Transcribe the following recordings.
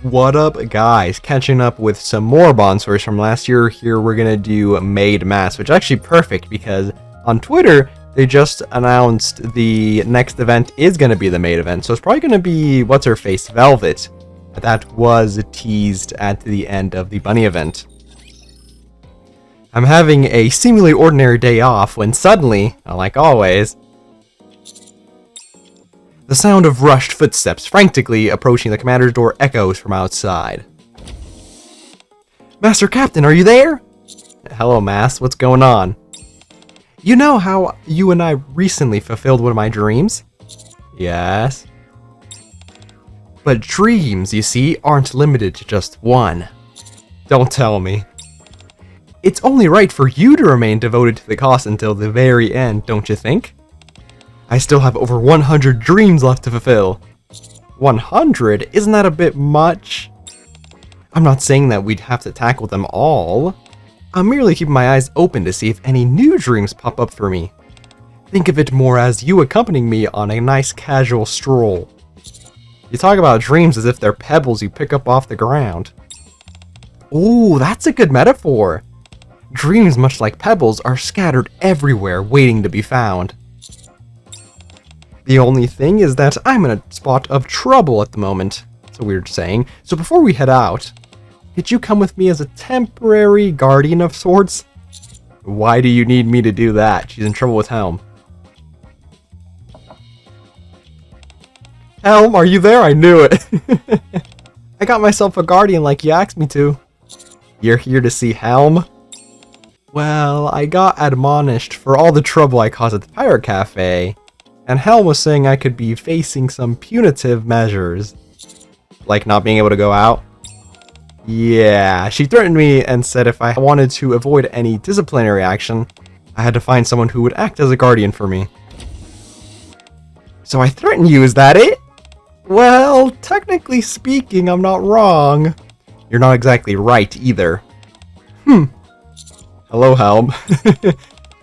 What up, guys? Catching up with some more bond stories from last year. Here we're gonna do Maid Mast, which is actually perfect because on Twitter they just announced the next event is gonna be the Maid event, so it's probably gonna be what's her face, Velvet. That was teased at the end of the bunny event. I'm having a seemingly ordinary day off when suddenly, like always, the sound of rushed footsteps frantically approaching the commander's door echoes from outside. Master Captain, are you there? Hello, Mast. What's going on? You know how you and I recently fulfilled one of my dreams? Yes. But dreams, you see, aren't limited to just one. Don't tell me. It's only right for you to remain devoted to the cause until the very end, don't you think? I still have over 100 dreams left to fulfill. 100? Isn't that a bit much? I'm not saying that we'd have to tackle them all. I'm merely keeping my eyes open to see if any new dreams pop up for me. Think of it more as you accompanying me on a nice casual stroll. You talk about dreams as if they're pebbles you pick up off the ground. Ooh, that's a good metaphor. Dreams, much like pebbles, are scattered everywhere waiting to be found. The only thing is that I'm in a spot of trouble at the moment. It's a weird saying. So before we head out, could you come with me as a temporary guardian of sorts? Why do you need me to do that? She's in trouble with Helm. Helm, are you there? I knew it. I got myself a guardian like you asked me to. You're here to see Helm? Well, I got admonished for all the trouble I caused at the Pirate Cafe. And Helm was saying I could be facing some punitive measures. Like not being able to go out. Yeah, she threatened me and said if I wanted to avoid any disciplinary action, I had to find someone who would act as a guardian for me. So I threatened you, is that it? Well, technically speaking, I'm not wrong. You're not exactly right either. Hello, Helm.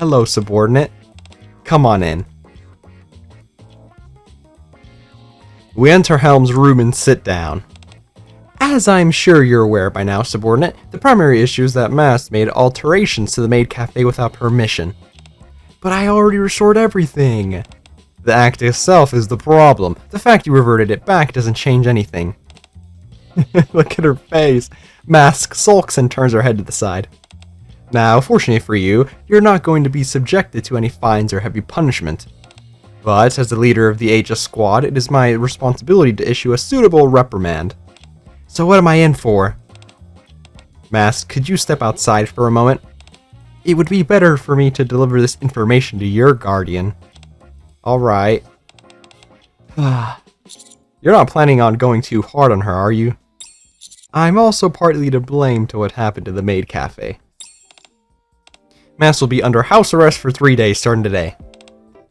Hello, subordinate. Come on in. We enter Helm's room and sit down. As I'm sure you're aware by now, subordinate, the primary issue is that Mast made alterations to the Maid Cafe without permission. But I already restored everything. The act itself is the problem. The fact you reverted it back doesn't change anything. Look at her face. Mast sulks and turns her head to the side. Now, fortunately for you, you're not going to be subjected to any fines or heavy punishment. But, as the leader of the Aegis squad, it is my responsibility to issue a suitable reprimand. So what am I in for? Mast, could you step outside for a moment? It would be better for me to deliver this information to your guardian. Alright. You're not planning on going too hard on her, are you? I'm also partly to blame to what happened to the Maid Cafe. Mast will be under house arrest for 3 days starting today.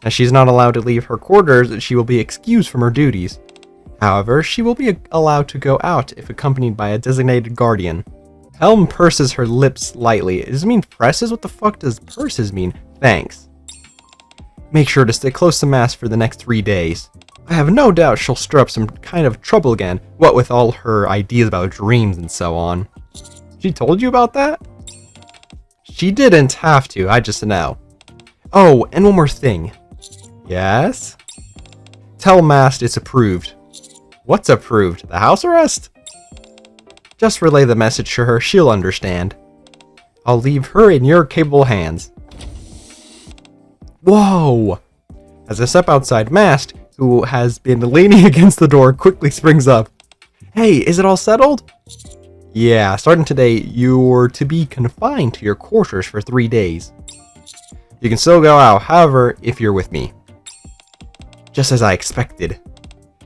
As she's not allowed to leave her quarters, she will be excused from her duties. However, she will be allowed to go out if accompanied by a designated guardian. Helm purses her lips lightly. Does it mean presses? What the fuck does purses mean? Thanks. Make sure to stay close to Mast for the next 3 days. I have no doubt she'll stir up some kind of trouble again, what with all her ideas about dreams and so on. She told you about that? She didn't have to, I just know. Oh, and one more thing. Yes? Tell Mast it's approved. What's approved? The house arrest? Just relay the message to her, she'll understand. I'll leave her in your capable hands. Whoa! As I step outside, Mast, who has been leaning against the door, quickly springs up. Hey, is it all settled? Yeah, starting today, you're to be confined to your quarters for 3 days. You can still go out, however, if you're with me. Just as I expected.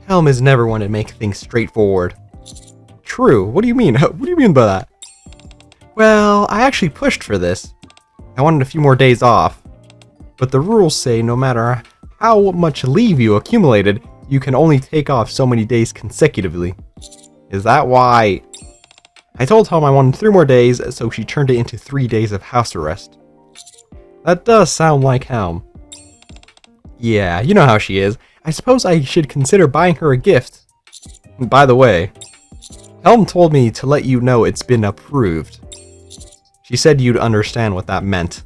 Helm is never one to make things straightforward. True, what do you mean? What do you mean by that? Well, I actually pushed for this. I wanted a few more days off. But the rules say no matter how much leave you accumulated, you can only take off so many days consecutively. Is that why? I told Helm I wanted 3 more days, so she turned it into 3 days of house arrest. That does sound like Helm. Yeah, you know how she is. I suppose I should consider buying her a gift. By the way, Helm told me to let you know it's been approved. She said you'd understand what that meant.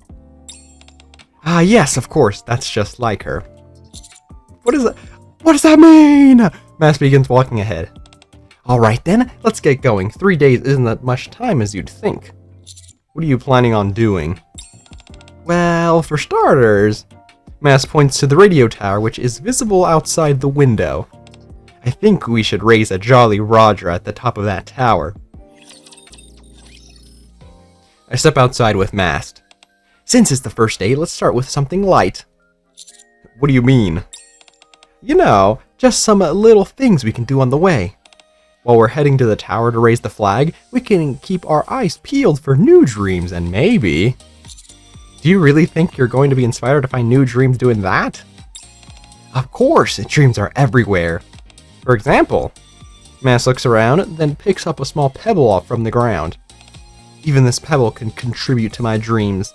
Ah, yes, of course, that's just like her. What is that? What does that mean? Mast begins walking ahead. Alright then, let's get going. 3 days isn't that much time as you'd think. What are you planning on doing? Well, for starters, Mast points to the radio tower, which is visible outside the window. I think we should raise a Jolly Roger at the top of that tower. I step outside with Mast. Since it's the first day, let's start with something light. What do you mean? You know, just some little things we can do on the way. While we're heading to the tower to raise the flag, we can keep our eyes peeled for new dreams and maybe... Do you really think you're going to be inspired to find new dreams doing that? Of course, dreams are everywhere. For example, Mast looks around, then picks up a small pebble off from the ground. Even this pebble can contribute to my dreams.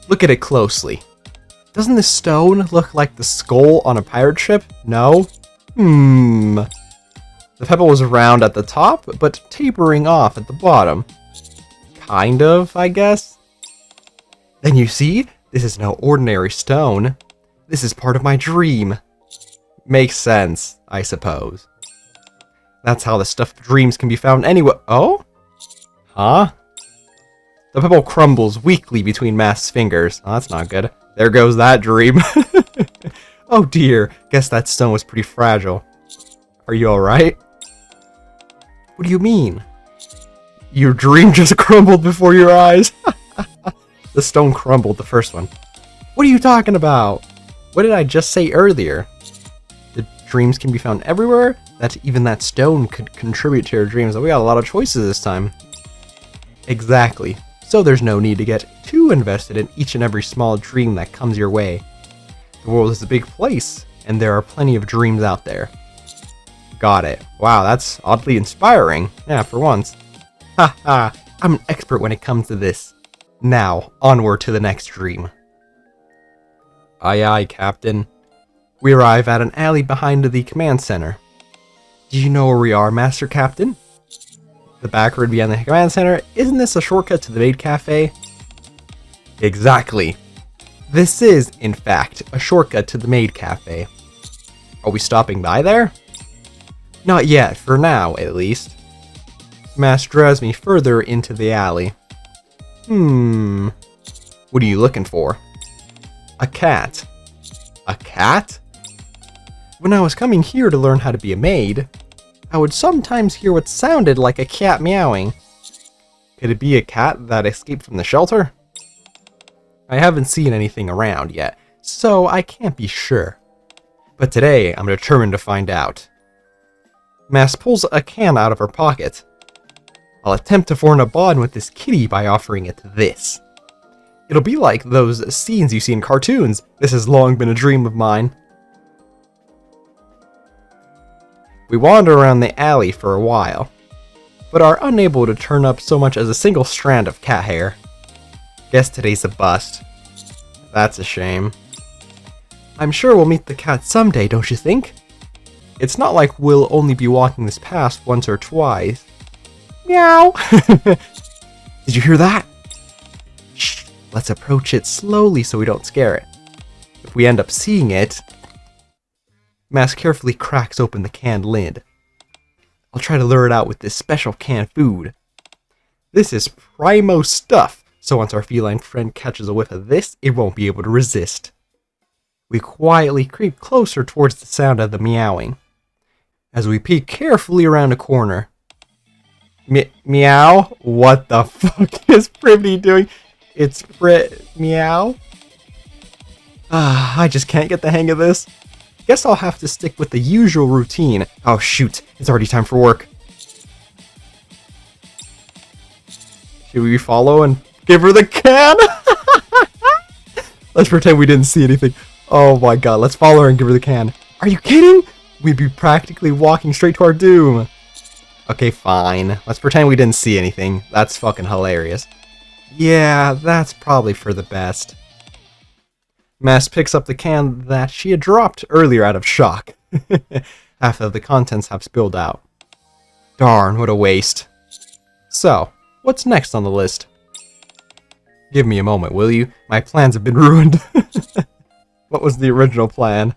Look at it closely. Doesn't this stone look like the skull on a pirate ship? No? The pebble was round at the top, but tapering off at the bottom. Kind of, I guess? Then you see, this is no ordinary stone. This is part of my dream. Makes sense, I suppose. That's how the stuff of dreams can be found anywhere. Oh? Huh? The pebble crumbles weakly between Mast's fingers. Oh, that's not good. There goes that dream. Oh dear, guess that stone was pretty fragile. Are you alright? What do you mean? Your dream just crumbled before your eyes? The stone crumbled, the first one. What are you talking about? What did I just say earlier? The dreams can be found everywhere? That even that stone could contribute to your dreams. We got a lot of choices this time. Exactly. So there's no need to get too invested in each and every small dream that comes your way. The world is a big place, and there are plenty of dreams out there. Got it. Wow, that's oddly inspiring. Yeah, for once. Ha ha, I'm an expert when it comes to this. Now, onward to the next dream. Aye aye, Captain. We arrive at an alley behind the command center. Do you know where we are, Master Captain? The back road beyond the command center, isn't this a shortcut to the Maid Cafe? Exactly. This is, in fact, a shortcut to the Maid Cafe. Are we stopping by there? Not yet, for now, at least. Mast draws me further into the alley. What are you looking for? A cat. A cat? When I was coming here to learn how to be a maid, I would sometimes hear what sounded like a cat meowing. Could it be a cat that escaped from the shelter? I haven't seen anything around yet, so I can't be sure. But today, I'm determined to find out. Mast pulls a can out of her pocket. I'll attempt to form a bond with this kitty by offering it this. It'll be like those scenes you see in cartoons. This has long been a dream of mine. We wander around the alley for a while, but are unable to turn up so much as a single strand of cat hair. Guess today's a bust. That's a shame. I'm sure we'll meet the cat someday, don't you think? It's not like we'll only be walking this path once or twice. Meow! Did you hear that? Shh, let's approach it slowly so we don't scare it. If we end up seeing it... Mast carefully cracks open the canned lid. I'll try to lure it out with this special canned food. This is primo stuff, so once our feline friend catches a whiff of this, it won't be able to resist. We quietly creep closer towards the sound of the meowing. As we peek carefully around a corner. Meow? What the fuck is Privy doing? It's meow? I just can't get the hang of this. Guess I'll have to stick with the usual routine. Oh shoot, it's already time for work. Should we follow and give her the can? Let's pretend we didn't see anything. Oh my god, let's follow her and give her the can. Are you kidding? We'd be practically walking straight to our doom. Okay, fine. Let's pretend we didn't see anything. That's fucking hilarious. Yeah, that's probably for the best. Mast picks up the can that she had dropped earlier out of shock. Half of the contents have spilled out. Darn, what a waste. So, what's next on the list? Give me a moment, will you? My plans have been ruined. What was the original plan?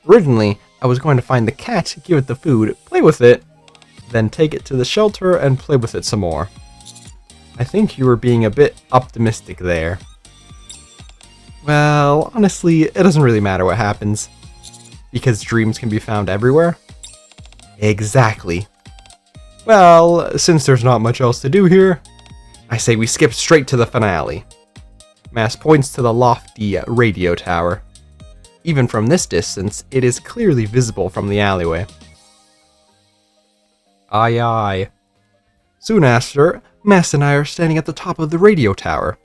Originally, I was going to find the cat, give it the food, play with it, then take it to the shelter and play with it some more. I think you were being a bit optimistic there. Well, honestly, it doesn't really matter what happens. Because dreams can be found everywhere? Exactly. Well, since there's not much else to do here, I say we skip straight to the finale. Mast points to the lofty radio tower. Even from this distance, it is clearly visible from the alleyway. Aye aye. Soon after, Mast and I are standing at the top of the radio tower.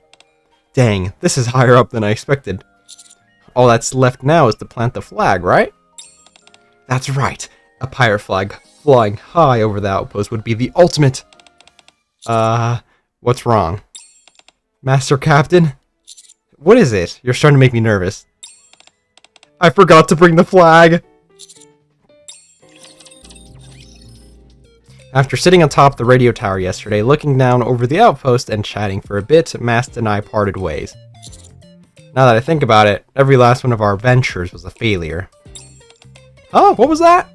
Dang, this is higher up than I expected. All that's left now is to plant the flag, right? That's right. A pirate flag flying high over the outpost would be the ultimate... what's wrong? Master Captain? What is it? You're starting to make me nervous. I forgot to bring the flag! After sitting atop the radio tower yesterday, looking down over the outpost and chatting for a bit, Mast and I parted ways. Now that I think about it, every last one of our ventures was a failure. Oh, what was that?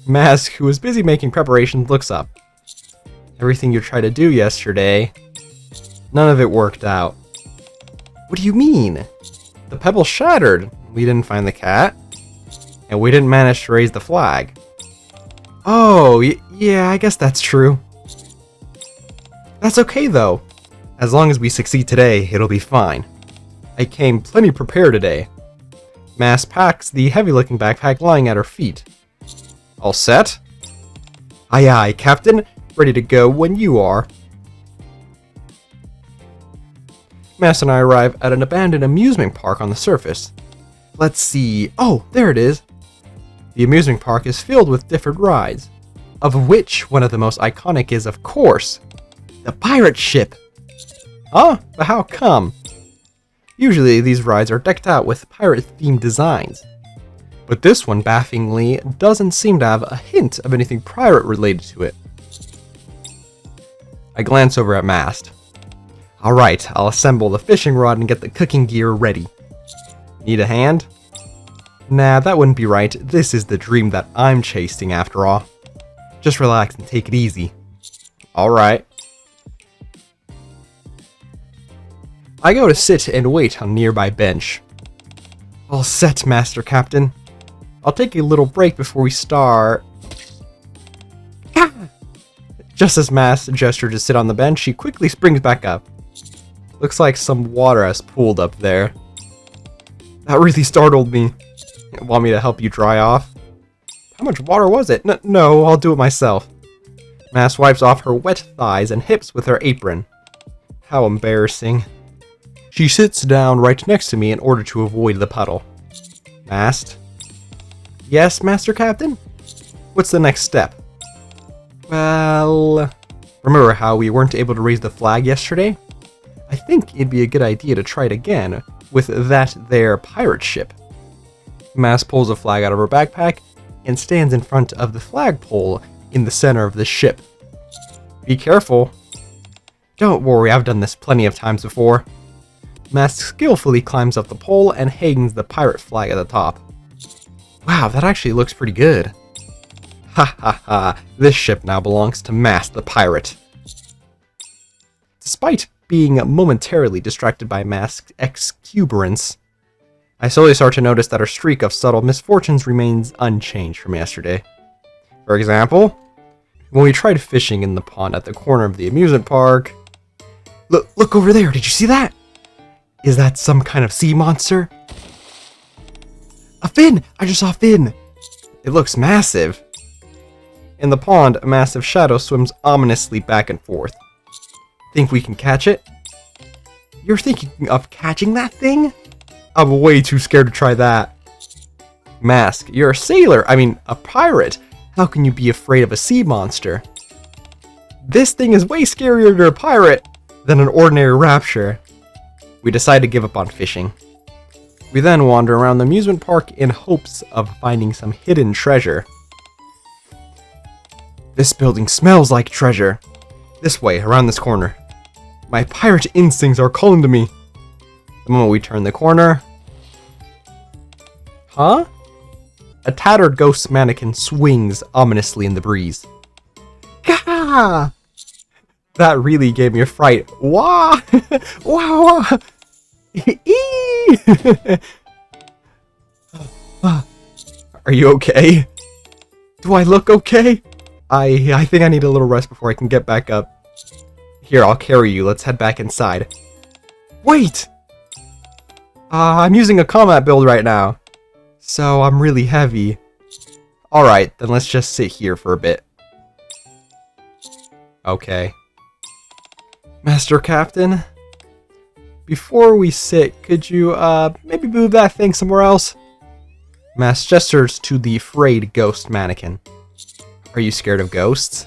Mast, who was busy making preparations, looks up. Everything you tried to do yesterday, none of it worked out. What do you mean? The pebble shattered. We didn't find the cat. And we didn't manage to raise the flag. Oh, yeah, I guess that's true. That's okay, though. As long as we succeed today, it'll be fine. I came plenty prepared today. Mast packs the heavy-looking backpack lying at her feet. All set? Aye aye, Captain. Ready to go when you are. Mast and I arrive at an abandoned amusement park on the surface. Let's see. Oh, there it is. The amusement park is filled with different rides, of which one of the most iconic is, of course, the pirate ship. Huh? But how come? Usually these rides are decked out with pirate-themed designs, but this one, bafflingly, doesn't seem to have a hint of anything pirate-related to it. I glance over at Mast. Alright, I'll assemble the fishing rod and get the cooking gear ready. Need a hand? Nah, that wouldn't be right. This is the dream that I'm chasing after all. Just relax and take it easy. Alright. I go to sit and wait on a nearby bench. All set, Master Captain. I'll take a little break before we start. Just as Mast gestured to sit on the bench, she quickly springs back up. Looks like some water has pooled up there. That really startled me. Want me to help you dry off? How much water was it? No, I'll do it myself. Mast wipes off her wet thighs and hips with her apron. How embarrassing. She sits down right next to me in order to avoid the puddle. Mast? Yes, Master Captain? What's the next step? Well... Remember how we weren't able to raise the flag yesterday? I think it'd be a good idea to try it again with that there pirate ship. Mast pulls a flag out of her backpack and stands in front of the flagpole in the center of the ship. Be careful. Don't worry, I've done this plenty of times before. Mast skillfully climbs up the pole and hangs the pirate flag at the top. Wow, that actually looks pretty good. Ha ha ha, this ship now belongs to Mast the pirate. Despite being momentarily distracted by Mast's exuberance, I slowly start to notice that her streak of subtle misfortunes remains unchanged from yesterday. For example, when we tried fishing in the pond at the corner of the amusement park... Look over there, did you see that? Is that some kind of sea monster? A fin! I just saw a fin! It looks massive. In the pond, a massive shadow swims ominously back and forth. Think we can catch it? You're thinking of catching that thing? I'm way too scared to try that. Mast, you're a sailor, a pirate. How can you be afraid of a sea monster? This thing is way scarier to a pirate than an ordinary rapture. We decide to give up on fishing. We then wander around the amusement park in hopes of finding some hidden treasure. This building smells like treasure. This way, around this corner. My pirate instincts are calling to me. The moment we turn the corner... Huh? A tattered ghost mannequin swings ominously in the breeze. Gah! That really gave me a fright. Wah! Wah! Wah! Are you okay? Do I look okay? I think I need a little rest before I can get back up. Here, I'll carry you. Let's head back inside. Wait! I'm using a combat build right now. So I'm really heavy. Alright, then let's just sit here for a bit. Okay. Master Captain? Before we sit, could you, maybe move that thing somewhere else? Mast gestures to the frayed ghost mannequin. Are you scared of ghosts?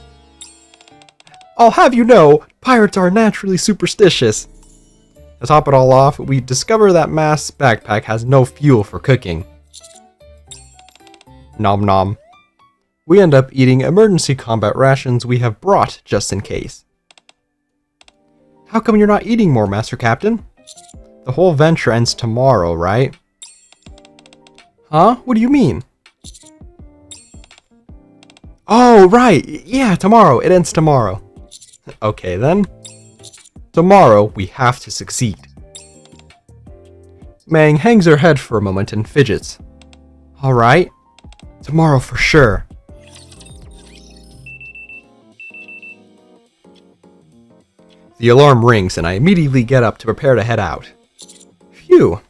I'll have you know, pirates are naturally superstitious. To top it all off, we discover that Mast's backpack has no fuel for cooking. Nom nom. We end up eating emergency combat rations we have brought just in case. How come you're not eating more, Master Captain? The whole venture ends tomorrow, right? Huh? What do you mean? Oh, right! Yeah, tomorrow. It ends tomorrow. Okay, then. Tomorrow, we have to succeed. Mang hangs her head for a moment and fidgets. Alright. Tomorrow for sure. The alarm rings and I immediately get up to prepare to head out. Phew.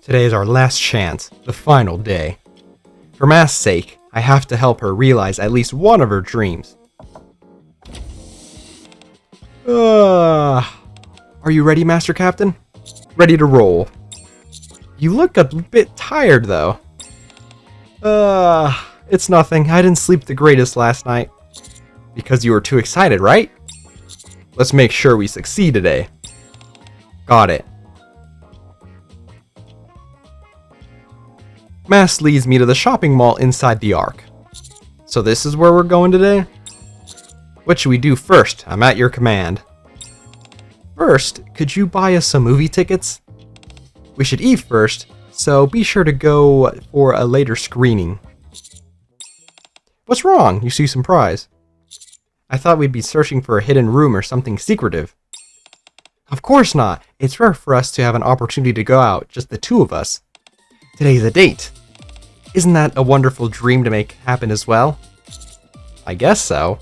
Today is our last chance, the final day. For Mast's sake, I have to help her realize at least one of her dreams. Are you ready, Master Captain? Ready to roll. You look a bit tired, though. It's nothing. I didn't sleep the greatest last night. Because you were too excited, right? Let's make sure we succeed today. Got it. Mast leads me to the shopping mall inside the Ark. So this is where we're going today? What should we do first? I'm at your command. First, could you buy us some movie tickets? We should eat first, so be sure to go for a later screening. What's wrong? You see some prize. I thought we'd be searching for a hidden room or something secretive. Of course not. It's rare for us to have an opportunity to go out, just the two of us. Today's a date. Isn't that a wonderful dream to make happen as well? I guess so.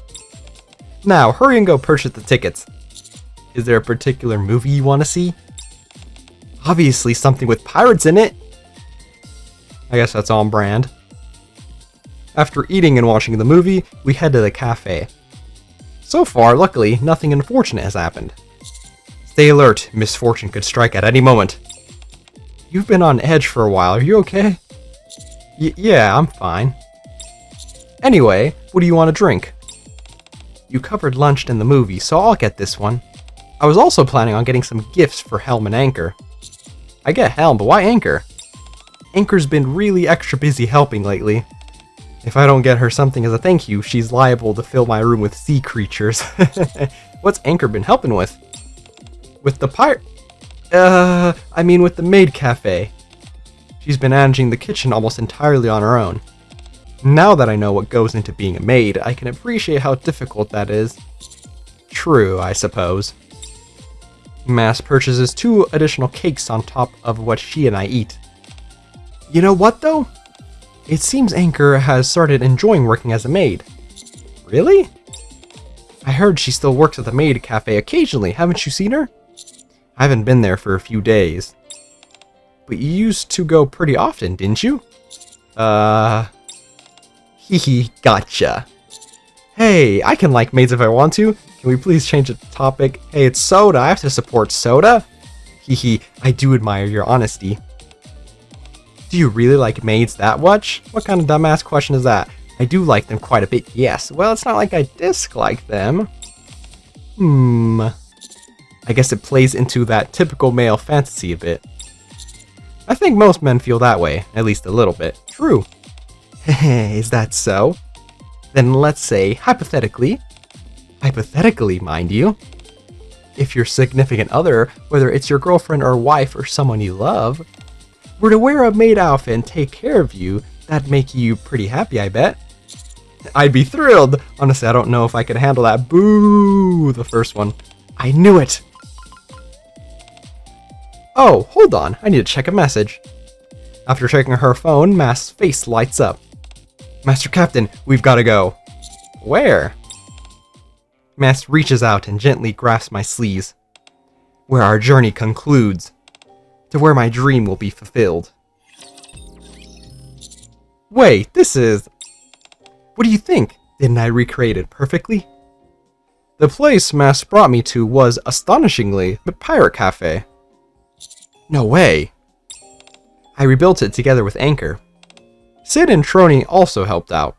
Now, hurry and go purchase the tickets. Is there a particular movie you want to see? Obviously something with pirates in it. I guess that's on brand. After eating and watching the movie, we head to the cafe. So far, luckily, nothing unfortunate has happened. Stay alert, misfortune could strike at any moment. You've been on edge for a while, are you okay? Yeah, I'm fine. Anyway, what do you want to drink? You covered lunch in the movie, so I'll get this one. I was also planning on getting some gifts for Helm and Anchor. I get Helm, but why Anchor? Anchor's been really extra busy helping lately. If I don't get her something as a thank you, she's liable to fill my room with sea creatures. What's Anchor been helping with? With the with the Maid cafe. She's been managing the kitchen almost entirely on her own. Now that I know what goes into being a maid, I can appreciate how difficult that is. True, I suppose. Mast purchases 2 additional cakes on top of what she and I eat. You know what, though? It seems Anchor has started enjoying working as a maid. Really? I heard she still works at the Maid cafe occasionally. Haven't you seen her? I haven't been there for a few days. But you used to go pretty often, didn't you? Hehe, gotcha. Hey, I can like maids if I want to. Can we please change the topic? Hey, it's Soda. I have to support Soda. Hehe, I do admire your honesty. Do you really like maids that much? What kind of dumbass question is that? I do like them quite a bit, yes. Well, it's not like I dislike them. I guess it plays into that typical male fantasy a bit. I think most men feel that way, at least a little bit. True. Is that so? Then let's say, hypothetically, mind you, if your significant other, whether it's your girlfriend or wife or someone you love, were to wear a maid outfit and take care of you, that'd make you pretty happy, I bet. I'd be thrilled. Honestly, I don't know if I could handle that. Boo! The first one. I knew it! Oh, hold on. I need to check a message. After checking her phone, Mast's face lights up. Master Captain, we've got to go. Where? Mast reaches out and gently grasps my sleeves. Where our journey concludes. To where my dream will be fulfilled. Wait, this is... What do you think? Didn't I recreate it perfectly? The place Mast brought me to was, astonishingly, a pirate cafe. No way. I rebuilt it together with Anchor. Sid and Trony also helped out.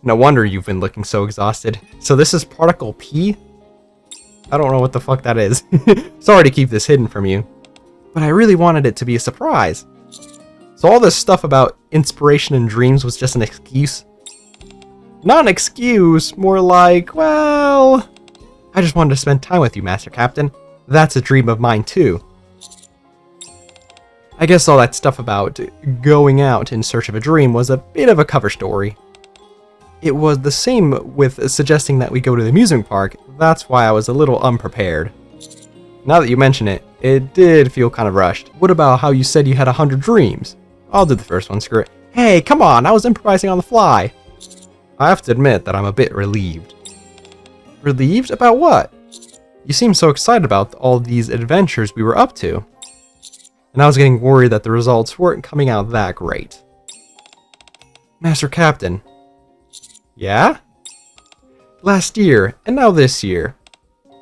No wonder you've been looking so exhausted. So this is Particle P? I don't know what the fuck that is. Sorry to keep this hidden from you. But I really wanted it to be a surprise. So all this stuff about inspiration and dreams was just an excuse? Not an excuse, more like, well... I just wanted to spend time with you, Master Captain. That's a dream of mine too. I guess all that stuff about going out in search of a dream was a bit of a cover story. It was the same with suggesting that we go to the amusement park. That's why I was a little unprepared. Now that you mention it, it did feel kind of rushed. What about how you said you had 100 dreams? I'll do the first one, screw it. Hey, come on, I was improvising on the fly. I have to admit that I'm a bit relieved. Relieved? About what? You seem so excited about all these adventures we were up to. And I was getting worried that the results weren't coming out that great. Master Captain. Yeah? Last year, and now this year,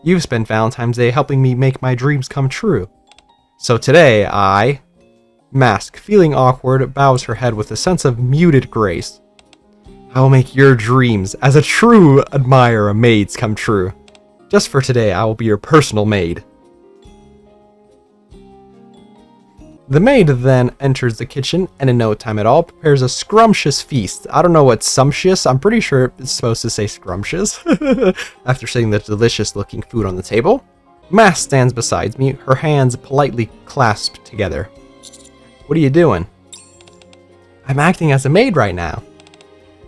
you've spent Valentine's Day helping me make my dreams come true. So today, Mast, feeling awkward, bows her head with a sense of muted grace. I will make your dreams, as a true admirer of maids, come true. Just for today, I will be your personal maid. The maid then enters the kitchen and in no time at all prepares a scrumptious feast. I don't know what's sumptuous, I'm pretty sure it's supposed to say scrumptious. After setting the delicious looking food on the table, Mast stands beside me, her hands politely clasped together. What are you doing? I'm acting as a maid right now.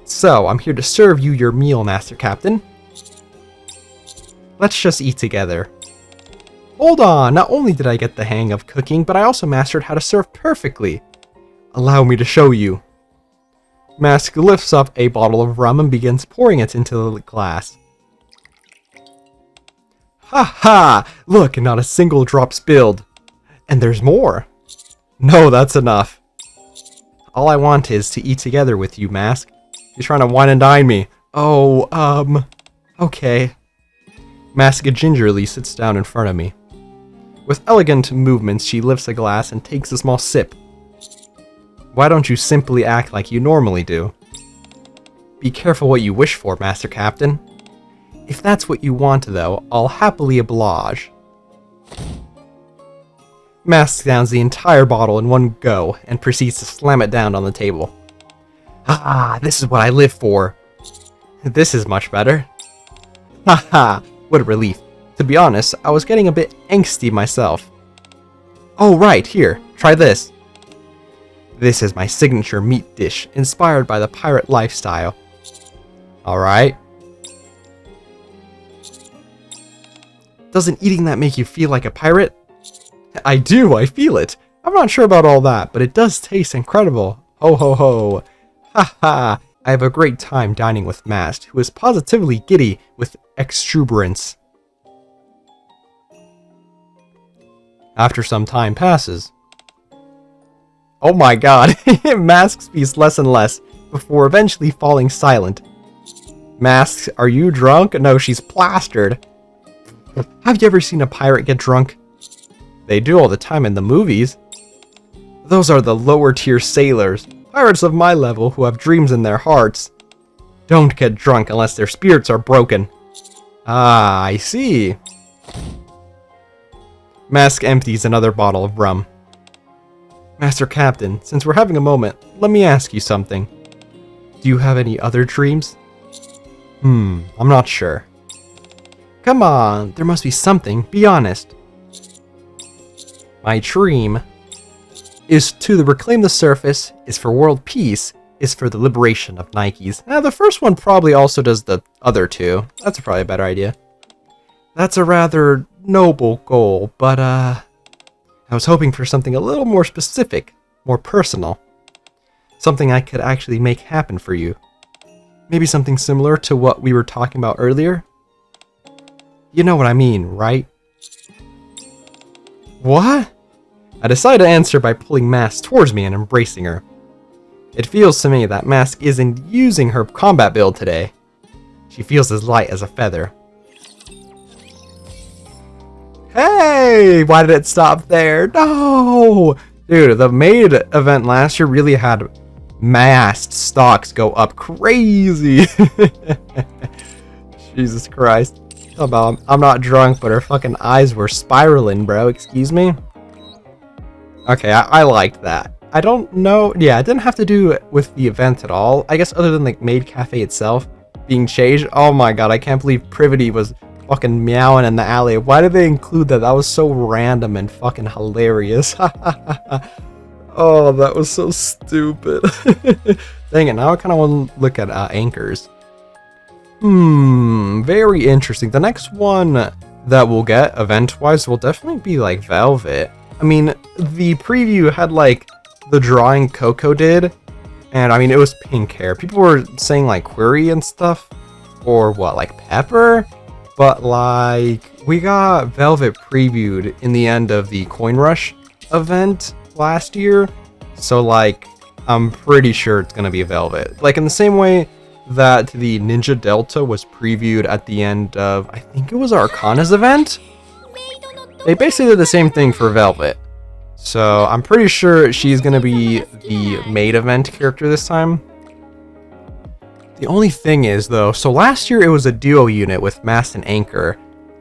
So, I'm here to serve you your meal, Master Captain. Let's just eat together. Hold on, not only did I get the hang of cooking, but I also mastered how to serve perfectly. Allow me to show you. Mast lifts up a bottle of rum and begins pouring it into the glass. Ha ha! Look, not a single drop spilled. And there's more. No, that's enough. All I want is to eat together with you, Mast. You're trying to wine and dine me. Oh, okay. Mast gingerly sits down in front of me. With elegant movements, she lifts a glass and takes a small sip. Why don't you simply act like you normally do? Be careful what you wish for, Master Captain. If that's what you want, though, I'll happily oblige. Mast downs the entire bottle in one go and proceeds to slam it down on the table. Ah, this is what I live for. This is much better. Haha, what a relief. To be honest, I was getting a bit angsty myself. Oh right, here, try this. This is my signature meat dish, inspired by the pirate lifestyle. Alright. Doesn't eating that make you feel like a pirate? I do, I feel it. I'm not sure about all that, but it does taste incredible. Ho ho ho. Ha ha. I have a great time dining with Mast, who is positively giddy with exuberance. After some time passes. Oh my god, Mast speaks less and less, before eventually falling silent. Mast, are you drunk? No, she's plastered. Have you ever seen a pirate get drunk? They do all the time in the movies. Those are the lower tier sailors, pirates of my level who have dreams in their hearts. Don't get drunk unless their spirits are broken. Ah, I see. Mast empties another bottle of rum. Master Captain, since we're having a moment, let me ask you something. Do you have any other dreams? I'm not sure. Come on, there must be something. Be honest. My dream is to reclaim the surface, is for world peace, is for the liberation of Nikes. Now, the first one probably also does the other two. That's probably a better idea. That's a rather noble goal, but I was hoping for something a little more specific, more personal. Something I could actually make happen for you. Maybe something similar to what we were talking about earlier? You know what I mean, right? What? I decided to answer by pulling Mast towards me and embracing her. It feels to me that Mask isn't using her combat build today. She feels as light as a feather. Hey! Why did it stop there? No! Dude, the Maid event last year really had Mast stocks go up crazy. Jesus Christ. I'm not drunk, but her fucking eyes were spiraling, bro. Excuse me? Okay, I liked that. I don't know. Yeah, it didn't have to do with the event at all. I guess other than like Maid Cafe itself being changed. Oh my god, I can't believe Privity was fucking meowing in the alley. Why did they include that? That was so random and fucking hilarious. Oh, that was so stupid. Dang it, now I kind of want to look at anchors. Very interesting. The next one that we'll get, event-wise, will definitely be, like, Velvet. I mean, the preview had, like, the drawing Coco did, and, I mean, it was pink hair. People were saying, like, Query and stuff, or what, like, Pepper? But, like, we got Velvet previewed in the end of the Coin Rush event last year, so, like, I'm pretty sure it's gonna be Velvet. Like, in the same way that the Ninja Delta was previewed at the end of, I think it was Arcana's event? They basically did the same thing for Velvet. So I'm pretty sure she's gonna be the Maid event character this time. The only thing is though, so last year it was a duo unit with Mast and Anchor,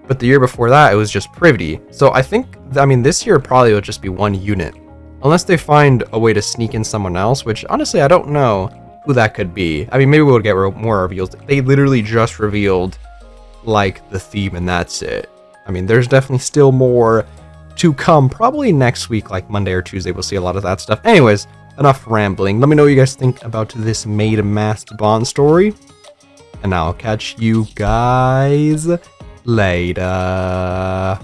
but the year before that it was just Privity. So I think, I mean, this year probably will just be one unit. Unless they find a way to sneak in someone else, which honestly I don't know who that could be. I mean, maybe we'll get more reveals. They literally just revealed, like, the theme and that's it. I mean, there's definitely still more to come. Probably next week, like Monday or Tuesday, we'll see a lot of that stuff. Anyways, enough rambling. Let me know what you guys think about this Maid and Mast Bond story. And I'll catch you guys later.